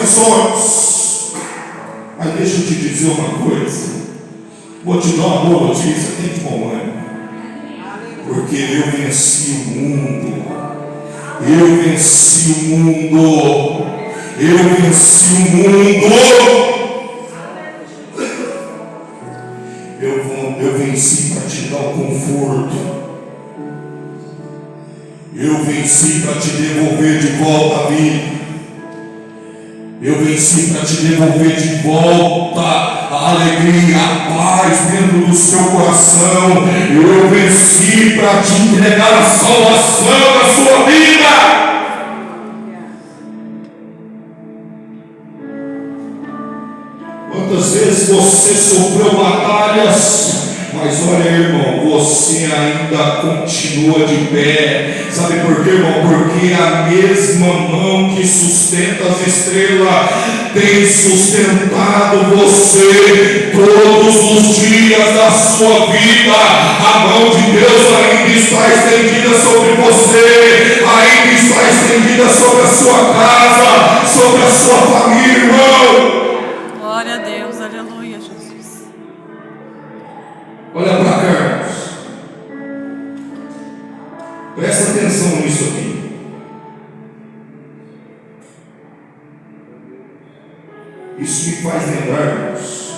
aflições. Mas deixa eu te dizer uma coisa. Vou te dar uma boa notícia, tem de bom ânimo. Porque eu venci o mundo. Eu venci o mundo. Eu venci o mundo. Eu venci para te dar o conforto. Eu venci para te devolver de volta a vida. Eu venci para te devolver de volta a alegria, a paz dentro do seu coração. Eu venci para te entregar a salvação da sua vida. Quantas vezes você sofreu batalhas, mas olha, irmão, você ainda continua de pé. Sabe por quê, irmão? Porque a mesma mão que sustenta as estrelas tem sustentado você todos os dias da sua vida. A mão de Deus ainda está estendida sobre você, ainda está estendida sobre a sua casa, sobre a sua família, irmão. Glória a Deus, aleluia, Jesus. Olha para cá, irmãos. Presta atenção nisso aqui. Isso me faz lembrar, irmãos,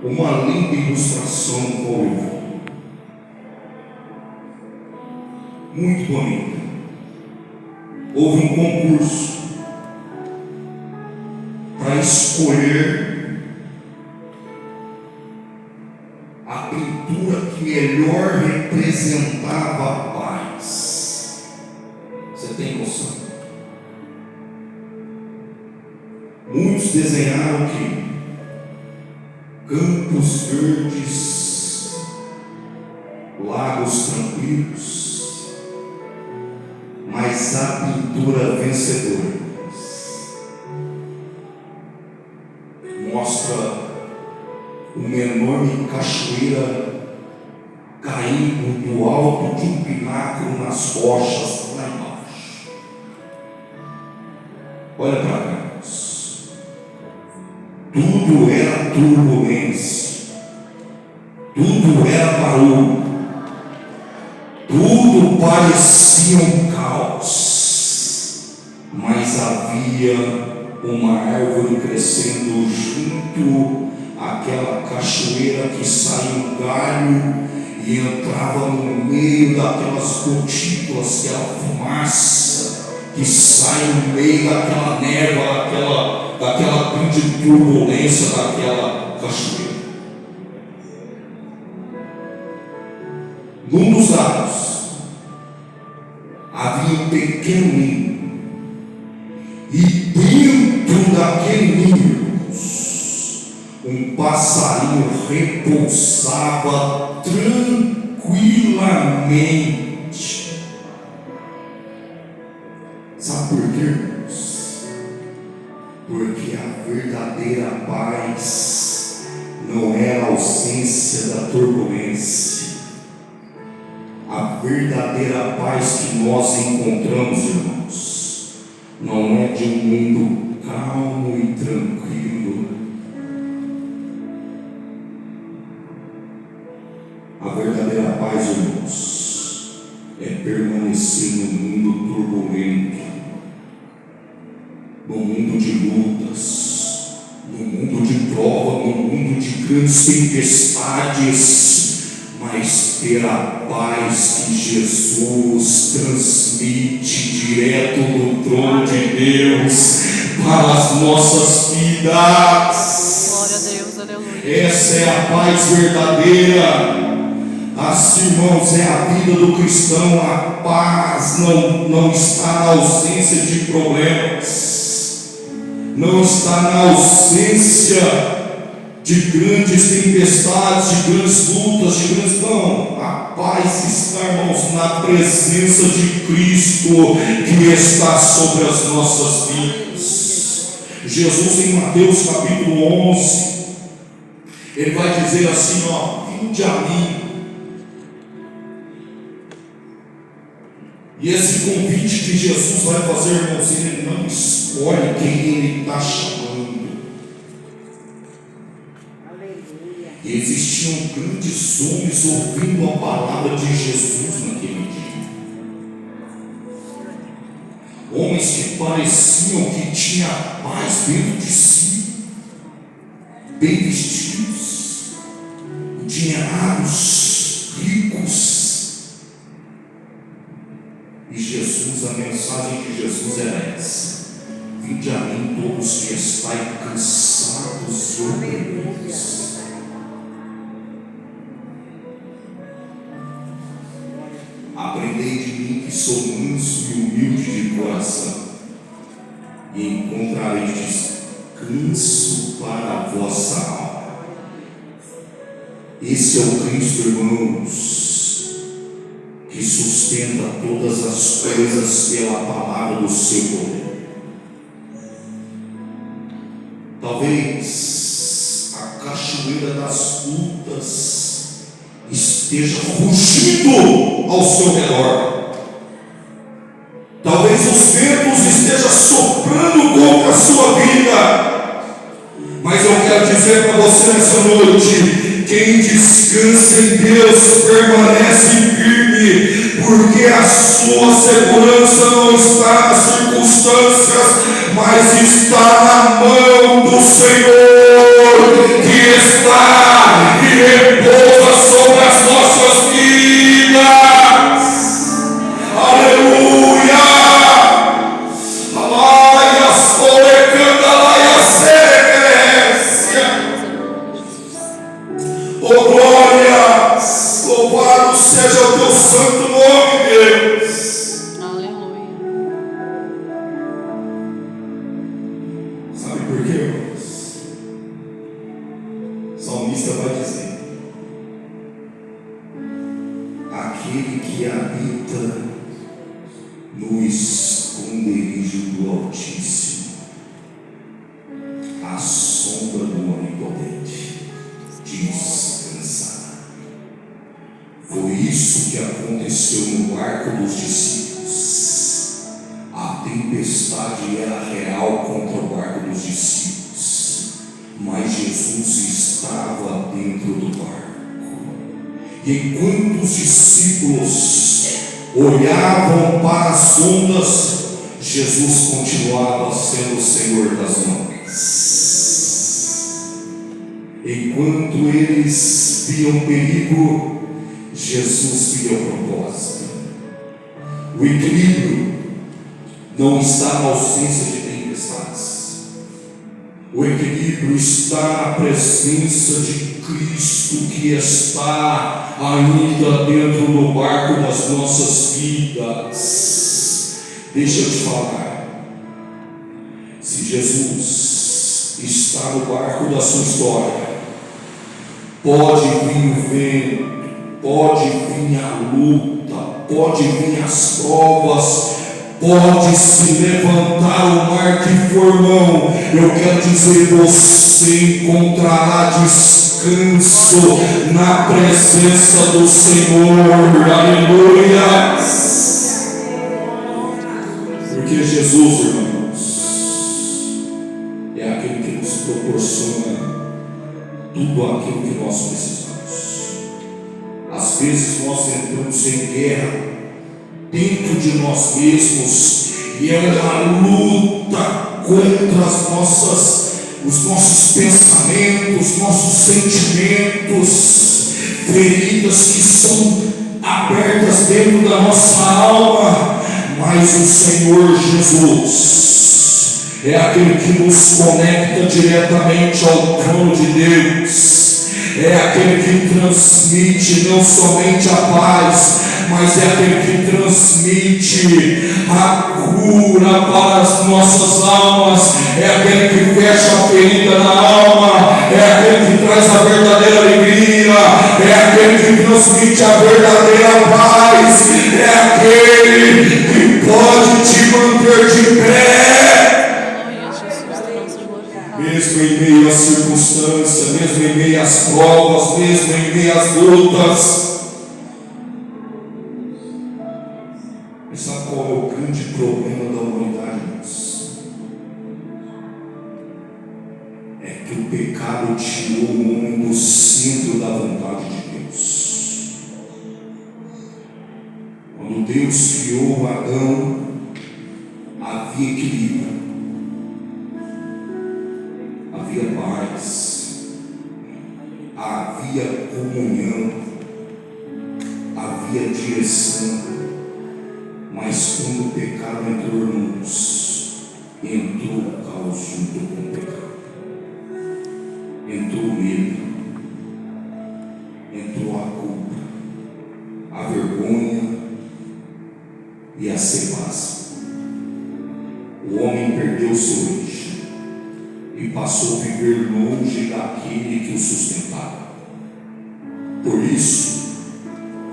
uma linda ilustração do povo. Muito bonita. Houve um concurso para escolher a pintura que melhor representava a paz. Você tem noção? Muitos desenharam que campos verdes, lagos tranquilos, mas a pintura vencedora mostra uma enorme cachoeira caindo do alto de um pináculo nas rochas lá embaixo. Olha para cá. Tudo era turbulência, tudo era barulho, tudo parecia um caos, mas havia uma árvore crescendo junto àquela cachoeira que saía um galho e entrava no meio daquelas gotículas, aquela fumaça que sai no meio daquela névoa, daquela grande turbulência daquela cachoeira. Num dos lados havia um pequeno ninho, e dentro daquele ninho um passarinho repousava tranquilamente. Sabe por quê, irmãos? Porque a verdadeira paz não é a ausência da turbulência. A verdadeira paz que nós encontramos, irmãos, não é de um mundo calmo e tranquilo. A verdadeira paz, irmãos, é permanecer no mundo turbulento, no mundo de lutas, no mundo de prova, no mundo de grandes tempestades, mas ter a paz que Jesus transmite direto do trono de Deus para as nossas vidas. Glória a Deus, aleluia. Essa é a paz verdadeira. Assim, irmãos, é a vida do cristão. A paz não está na ausência de problemas, não está na ausência de grandes tempestades, de grandes lutas, de grandes... Não, a paz está, irmãos, na presença de Cristo que está sobre as nossas vidas. Jesus, em Mateus capítulo 11, ele vai dizer assim, vinde a mim. E esse convite que Jesus vai fazer, irmãos, ele não espera Olha quem Ele está chamando. E existiam grandes homens ouvindo a palavra de Jesus naquele dia. Homens que pareciam que tinham paz dentro de si, bem vestidos, endinheirados, ricos. E Jesus, a mensagem de Jesus era essa: vinde a mim todos que estáis cansados e oprimidos. Aprendei de mim que sou manso e humilde de coração, e encontrarei descanso para a vossa alma. Esse é o Cristo, irmãos, que sustenta todas as coisas pela palavra do seu poder. Talvez a cachoeira das lutas esteja rugindo ao seu redor. Talvez os ventos estejam soprando contra a sua vida. Mas eu quero dizer para você nessa noite: quem descansa em Deus permanece firme, porque a sua segurança não está nas circunstâncias, mas está na mão do Senhor, que está e repousa sobre as nossas vidas. Aleluia! Alaias, orecanda, alaias, serequerécia. Oh glória! Louvado seja o teu santo nome, Deus. Aleluia. Sabe por quê, irmãos? O salmista vai dizer: aquele que habita no esconderijo do Altíssimo, à sombra do Onipotente descansará. Foi isso que aconteceu no barco dos discípulos. A tempestade era real contra o barco dos discípulos, mas Jesus estava dentro do barco. E enquanto os discípulos olhavam para as ondas, Jesus continuava sendo o Senhor das ondas. Enquanto eles viam perigo, Jesus via o propósito. O equilíbrio não está na ausência de tempestades. O equilíbrio está na presença de Cristo, que está ainda dentro do barco das nossas vidas. Deixa eu te falar: se Jesus está no barco da sua história, pode vir o vento, pode vir a luta, pode vir as provas, pode se levantar o mar que for mão. Eu quero dizer, você encontrará descanso na presença do Senhor. Aleluia! Porque Jesus, irmãos, é aquele que nos proporciona tudo aquilo que nós precisamos. Às vezes nós entramos em guerra dentro de nós mesmos, e é uma luta contra os nossos pensamentos, nossos sentimentos, feridas que são abertas dentro da nossa alma. Mas o Senhor Jesus é aquele que nos conecta diretamente ao trono de Deus. É aquele que transmite não somente a paz, mas é aquele que transmite a cura para as nossas almas. É aquele que fecha a ferida na alma. É aquele que traz a verdadeira alegria. É aquele que transmite a verdadeira paz. É aquele que pode te manter de pé. Mesmo em meio às circunstâncias, mesmo em meio às provas, mesmo em meio às lutas. Mas sabe qual é o grande problema da humanidade, irmãos? pecado tirou o homem do centro da vontade de Deus. Quando Deus criou Adão, havia equilíbrio, havia paz, havia comunhão, havia direção. Mas quando o pecado entrou, irmãos, entrou o caos junto com o pecado, entrou o medo, entrou a culpa, a vergonha e a devassa. O homem perdeu sua origem e passou a viver longe daquele que o sustentava. Por isso,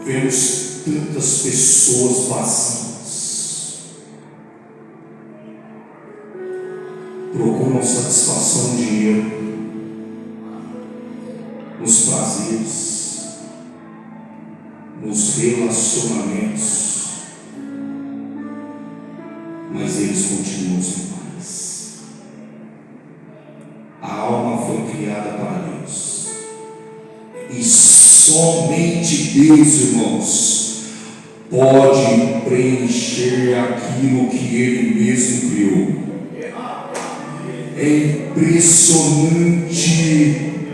vemos tantas pessoas vazias, procuram satisfação no dinheiro, nos prazeres, nos relacionamentos, mas eles continuam sem paz. A alma foi criada para Deus, e somente Deus, irmãos, pode preencher aquilo que Ele mesmo criou. É impressionante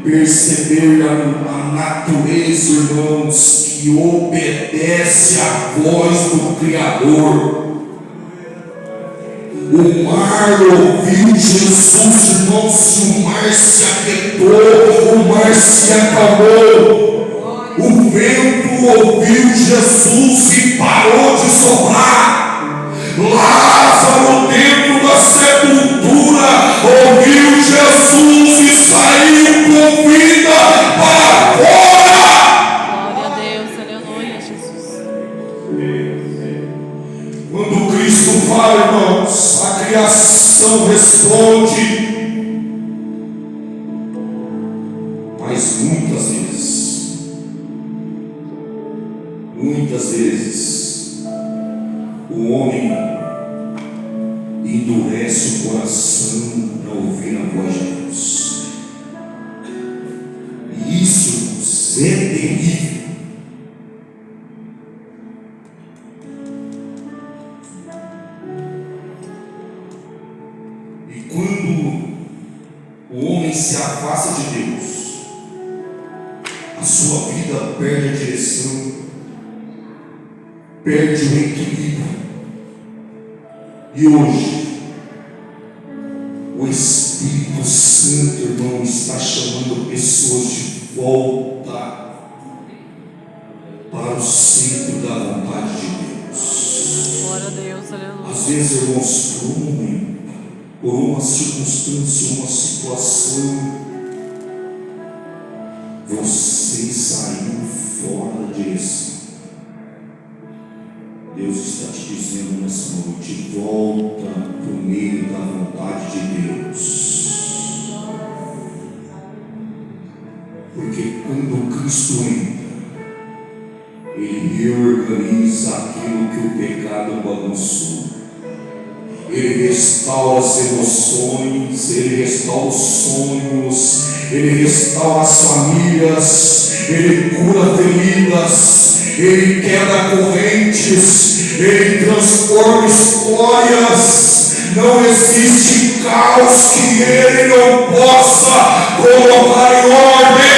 perceber a natureza, irmãos, que obedece à voz do Criador. O mar ouviu Jesus, irmãos, e o mar se aquietou, o mar se acalmou. O vento ouviu Jesus e parou de soprar. Lázaro, dentro da sepultura, ouviu Jesus e saiu com vida para fora. Glória a Deus, aleluia, Jesus. Quando Cristo fala, irmãos, a criação responde. Mas muitas vezes, o homem endurece o coração para ouvir a voz de Deus. E isso, irmãos, é terrível. E quando o homem se afasta de Deus, a sua vida perde a direção, perde o equilíbrio. E hoje, o Espírito Santo, irmão, está chamando pessoas de volta para o centro da vontade de Deus. Glória a Deus, aleluia. Às vezes, irmãos, por uma circunstância, uma situação, você saiu fora da direção. Deus está te dizendo nessa noite: volta para o meio da vontade de Deus. Porque quando Cristo entra, Ele reorganiza aquilo que o pecado bagunçou. Ele restaura as emoções, Ele restaura os sonhos, Ele restaura as famílias, Ele cura feridas, Ele quebra correntes, Ele transforma histórias. Não existe caos que Ele não possa colocar em ordem.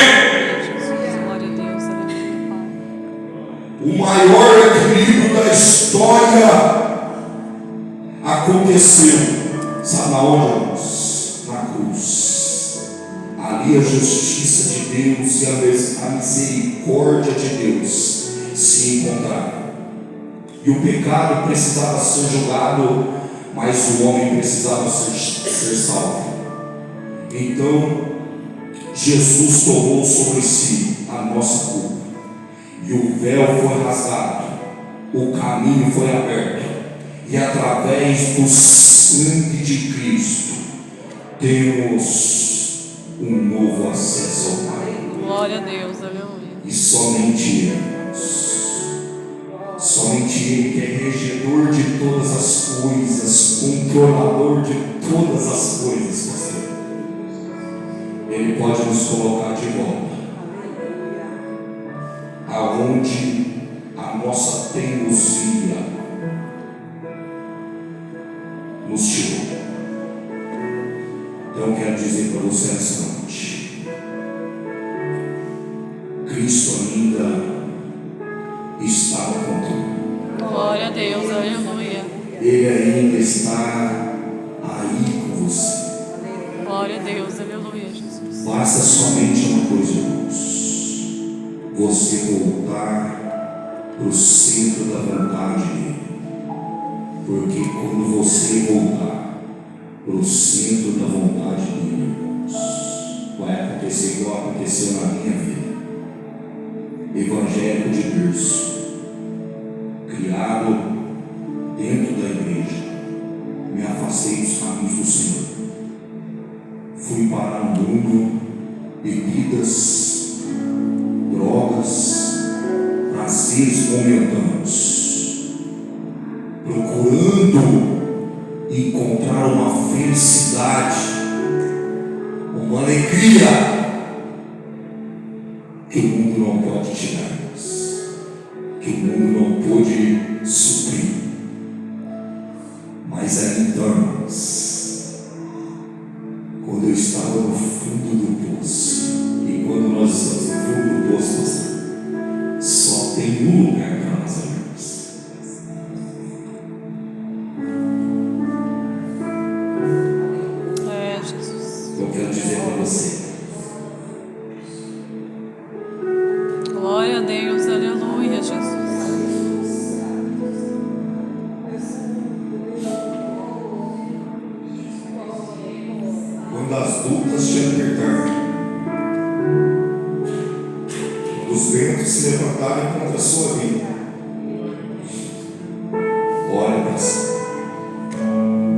Jesus, glória a Deus, aleluia. O maior equilíbrio da história aconteceu, sabe aonde, irmãos? Na cruz. Ali a justiça de Deus e a misericórdia de Deus se encontraram. E o pecado precisava ser julgado, mas o homem precisava ser salvo. Então, Jesus tomou sobre si a nossa culpa, e o véu foi rasgado, o caminho foi aberto, e através do sangue de Cristo temos um novo acesso ao Pai. Glória a Deus, aleluia. E somente Ele, irmãos, somente Ele, que é regedor de todas as coisas, controlador de todas as coisas, pastor. Ele colocar de volta aonde a nossa teimosia nos tirou. Então eu quero dizer para você essa noite: Cristo ainda está no controle. Glória a Deus, aleluia. Ele ainda está aí com você. Glória a Deus, aleluia, Jesus. Basta somente uma coisa, irmãos: você voltar para o centro da vontade dele. Porque quando você voltar para o centro da vontade dele, irmãos, vai acontecer igual aconteceu na minha vida. Evangélico de berço, criado dentro da igreja, me afastei dos caminhos do Senhor. Fui parar no mundo, bebidas, drogas, prazeres momentâneos, procurando encontrar uma felicidade, uma alegria que o mundo não pode tirar, que o mundo não pôde suprir. Mas aí então, irmãos, quando eu estava no fundo do poço, e quando nós estamos no fundo do poço, pastor, só tem um lugar para nós, irmãos. É, Jesus. Eu quero dizer para você: Glória a Deus, aleluia, Jesus. quando as dúvidas te apertarem, quando os ventos se levantarem contra a sua vida, olha para cima,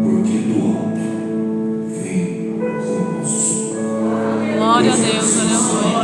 porque do alto vem o nosso socorro. Glória a Deus, aleluia.